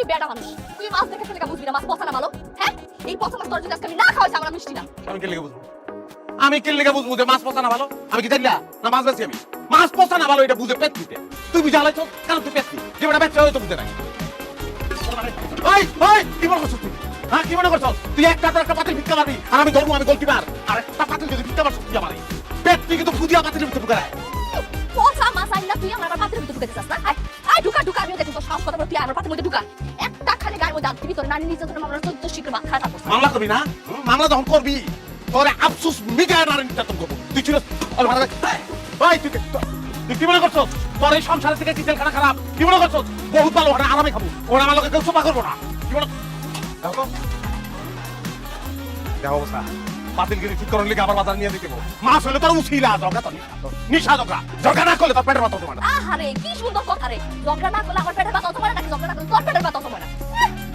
বেটা মানুষ, তুই মাছ দেখে ফেলে বুঝবি না মাছ পচা না ভালো? হ্যাঁ, এই পচা মাছ তোর যদি আজকে আমি না খাওয়াইছি আমার মিষ্টি না। আমি কি লেগে বুঝবো? আমি কি লেগে বুঝবো যে মাছ পচা না ভালো? আমি কি জানি না মাছ বেশি আমি মাছ পচা না ভালো এটা বুঝে পেট দিতে তুই বুঝে আলাইছ কেন তুই পেট যে বেটা বেচা হয়তো বুঝে নাই। ওই ওই কি মনে করছিস তুই? হ্যাঁ কি মনে করছিস তুই একটা পাতিল ভিক্ষা মারবি আর আমি ধরবো আমি গোলকিপার আর একটা পাতিল যদি ভিক্ষা মারছিস তুই আমারে পেট তুই কিন্তু ফুদিয়া পাতিলের ভিতরে ঢুকায়। পচা মাছ আইনা তুই আমার পাত্রের ভিতরে ঢুকে দিছিস না? আয় আয় ঢুকা ঢুকা, আমি দেখো তোর সাহস কত বড়, তুই আমার পাত্রের মধ্যে ঢুকা। একটা খালি গায়ের মধ্যে দিবি তোর নানি নিজের জন্য মামলা 14 শিখে মাথা খারাপ করছিস। মামলা করবি না? মামলা যখন করবি তোরে আফসোস মিটায় নারী নির্যাতন করবো। তুই ছিল ভাই তুই কি মনে করছিস তোর এই সংসার থেকে চিতেল খানা খারাপ? কি মনে করছিস বহুত ভালো ওটা আরামে খাবো ওরা আমার লোকে কেউ সোফা করবো না? কি মনে দেখো দেখো অবস্থা বাতিলগিরি ঠিক করার লিগে আবার বাজার নিয়ে দিতে মাছ হলে তোর উছিলা জগা তোর নিশা জগা না করলে তোর পেটের বাত হতো না। আহারে কি সুন্দর কথা রে, জগড়া না করলে আমার পেটের বাত হতো না নাকি জগড়া না করলে তোর পেটের বাত হতো না?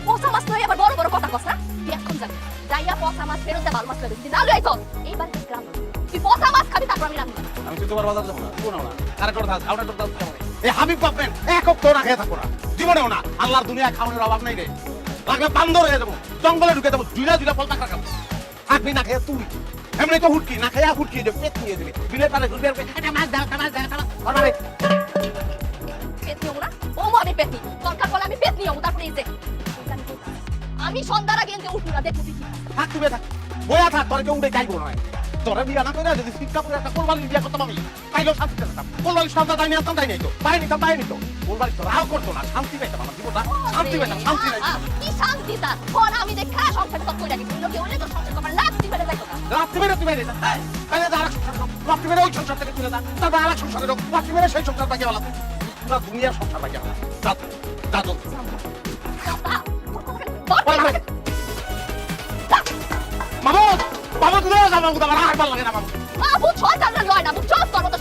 পচা মাছ লই আবার বড় বড় কথা কস না? তুই এখন যাবি যাইয়া পচা মাছ ফেরত দে, ভালো মাছ লই দিবি না লই আইছস এই বাড়িতে গ্রাম তুই পচা মাছ খাবি তারপর আমি রান্না আমি তুই তোমার বাজার যাবো না তুই না আরে তোর দাস আউটার তোর দাস এই হাবিব বাপেন একক তো না খেয়ে থাকবো না জীবনেও না। আল্লাহর দুনিয়া খাওয়ানোর অভাব নাই রে, লাগে বান্দর হয়ে যাবো জঙ্গলে ঢুকে যাবো দুইটা ফল টাকা খাবো থাকবি না খেয়ে তুই এমনি তো হুটকি না খেয়ে হুটকি যে পেট নিয়ে দিবি বিলের পারে ঘুরবে এটা মাছ দাও মাছ দাও আরে পেট নিও না ও আমি পেট নি দরকার বলে আমি পেট নিও তারপরে এই যে আমি সন্ধ্যার আগে এনতে উঠবো না দেখো কি থাক তুমি থাক বয়া থাক তোর কেউ উঠে যাইবো না তোরা বিয়া না করে যদি শিক্ষা করে একটা কোরবানি বিয়া করতাম আমি তাইলেও শান্তি পেতাম কোরবানি সন্ধ্যা তাই নিতাম তাই নাই তো তাই নিত কোরবানি তো রাও করতো না শান্তি পাইতাম আমার জীবনটা শান্তি পাইতাম শান্তি নাই কি শান্তি তা কোন আমি দেখা সংসার তো কইরা গেছি লোকে অনেক সংসার কমার লাগতি বেড়ে যাইতো না রাত্রি মেরে তুমি মেরে তাই না রাত্রি মেরে ওই সংসার থেকে তুলে দাও তারপর আরেক সংসারে ঢোক রাত্রি মেরে সেই সংসার বাকি আলাদা পুরো দুনিয়ার সংসার বাকি আলাদা দাদু মামু বাবা তুই আমার আর ভালো লাগে না মামু বাবু ছয় চাল লয় না বুঝছস তোর মতো